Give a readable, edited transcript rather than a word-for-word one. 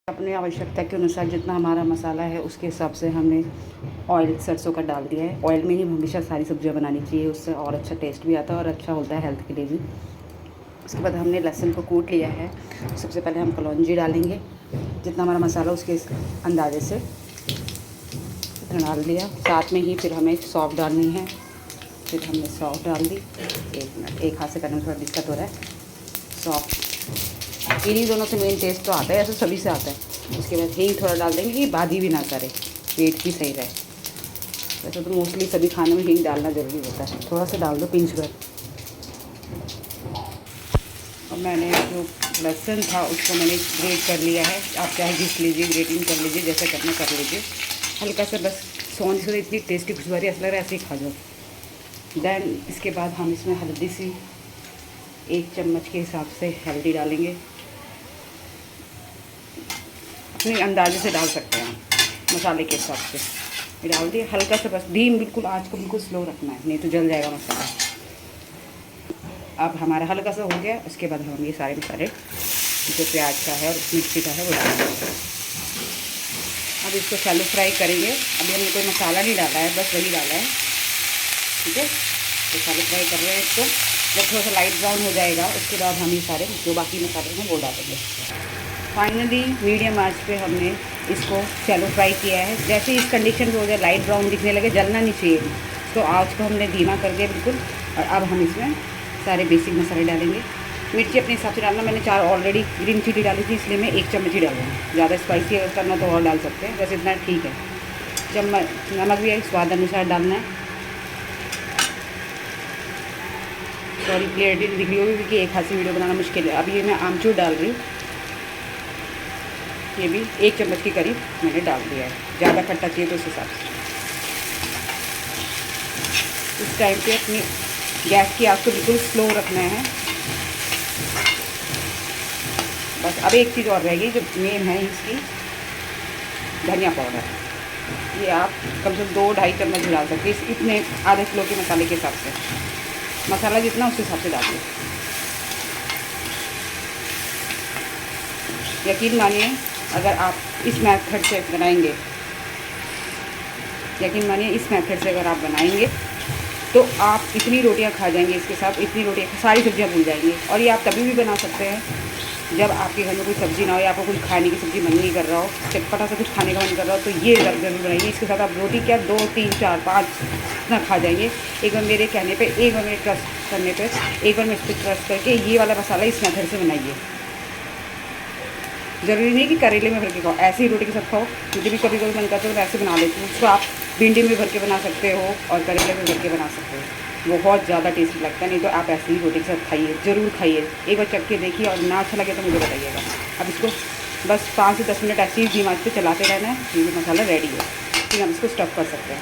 अपनी आवश्यकता के अनुसार जितना हमारा मसाला है उसके हिसाब से हमने ऑयल सरसों का डाल दिया है। ऑयल में ही हमेशा सारी सब्जियां बनानी चाहिए, उससे और अच्छा टेस्ट भी आता है और अच्छा होता है हेल्थ के लिए भी। उसके बाद हमने लहसुन को कूट लिया है। सबसे पहले हम कलौंजी डालेंगे, जितना हमारा मसाला उसके अंदाजे से डाल दिया। साथ में ही फिर हमें सौंफ डालनी है, फिर हमने सौंफ डाल दी। 1 मिनट, एक हाथ से करने में थोड़ा दिक्कत हो रहा है। सौंफ, इन्हीं दोनों से मेन टेस्ट तो आता है, ऐसे सभी से आता है। उसके बाद हींग थोड़ा डाल देंगे कि बादी भी ना करे, पेट भी सही रहे। वैसे तो मोस्टली सभी खाने में हींग डालना ज़रूरी होता है, थोड़ा सा डाल दो पिंच भर। और मैंने जो लहसुन था उसको मैंने ग्रेट कर लिया है। आप चाहे घिस लीजिए, ग्रेटिंग कर लीजिए, जैसा करना कर लीजिए। हल्का सा बस सौंध से इतनी टेस्टी खुशबू आ रही है, ऐसा लग रहा है ऐसे ही खा जाओ। दैन इसके बाद हम इसमें हल्दी सी 1 चम्मच के हिसाब से हल्दी डालेंगे। अपने अंदाजे से डाल सकते हैं आप, मसाले के हिसाब से डाल दिए। हल्का सा बस धीम, बिल्कुल आँच को बिल्कुल स्लो रखना है, नहीं तो जल जाएगा मसाला। अब हमारा हल्का सा हो गया। उसके बाद हम ये सारे मसाले जो प्याज का है और मिर्ची का है वो डाल देंगे। अब इसको शैलो फ्राई करेंगे। अभी हमने कोई मसाला नहीं डाला है, बस वही डाला है, ठीक है। तो शैलो फ्राई कर रहे हैं इसको। जब थोड़ा सा लाइट ब्राउन हो जाएगा उसके बाद हम ये सारे जो बाकी मसाले हैं वो डालेंगे। फाइनली मीडियम आंच पे हमने इसको शैलो फ्राई किया है। जैसे इस कंडीशन पे हो जाए, लाइट ब्राउन दिखने लगे, जलना नहीं चाहिए, तो आंच को हमने धीमा कर दिया बिल्कुल। और अब हम इसमें सारे बेसिक मसाले डालेंगे। मिर्ची अपने हिसाब से डालना, मैंने 4 ऑलरेडी ग्रीन चिली डाली थी, इसलिए मैं 1 चम्मच ही डालूँगी। ज़्यादा स्पाइसी अगर करना तो और डाल सकते हैं, वैसे इतना ठीक है। चम्मच नमक भी स्वाद अनुसार डालना है। सॉरी क्लियरिटी दिख रही होगी क्योंकि एक हाथ से वीडियो बनाना मुश्किल है। अब ये मैं आमचूर डाल रही हूँ, ये भी 1 चम्मच के करीब मैंने डाल दिया है। ज़्यादा खट्टा चाहिए तो उस हिसाब से। इस टाइम पे अपनी गैस की आग को बिल्कुल स्लो रखना है। बस अब एक चीज़ और रहेगी जो मेन है इसकी, धनिया पाउडर। ये आप कम से कम 2-2.5 चम्मच भी डाल सकते हैं, इतने आधे किलो के मसाले के हिसाब से। मसाला जितना उस हिसाब से डालिए। यकीन मानिए अगर आप इस मेथड से बनाएंगे, यकीन मानिए इस मेथड से अगर आप बनाएंगे तो आप इतनी रोटियां खा जाएंगे इसके साथ, इतनी रोटियां, सारी सब्जियां भूल जाएंगी। और ये आप तभी भी बना सकते हैं जब आपके घर में कोई सब्ज़ी ना हो या आपको कुछ खाने की सब्ज़ी मन नहीं कर रहा हो, चटपटा सा कुछ खाने का मन कर रहा हो, तो ये ज़रूर बनाइए। इसके साथ आप रोटी क्या 2, 3, 4, 5 इतना खा जाएंगे। एक बार मेरे कहने पे, एक बार मेरे ट्रस्ट करने पे, एक बार मैं इस पर ट्रस्ट करके ये वाला मसाला इस मेथड से बनाइए। ज़रूरी नहीं कि करेले में भर के खाओ, ऐसे ही रोटी के साथ खाओ। मुझे भी कभी कभी मन करता है तो वैसे बना लेती हूँ। उसको आप भिंडी में भर के बना सकते हो और करेले में भर के बना सकते हो, बहुत ज़्यादा टेस्टी लगता है। नहीं तो आप ऐसे ही रोटी के साथ खाइए, ज़रूर खाइए। एक बार चख के देखिए और ना अच्छा लगे तो मुझे बताइएगा। अब इसको बस 5 से 10 मिनट ऐसे ही धीमी आंच पे चलाते रहना है। ये मसाला रेडी है, फिर हम इसको स्टफ़ कर सकते हैं।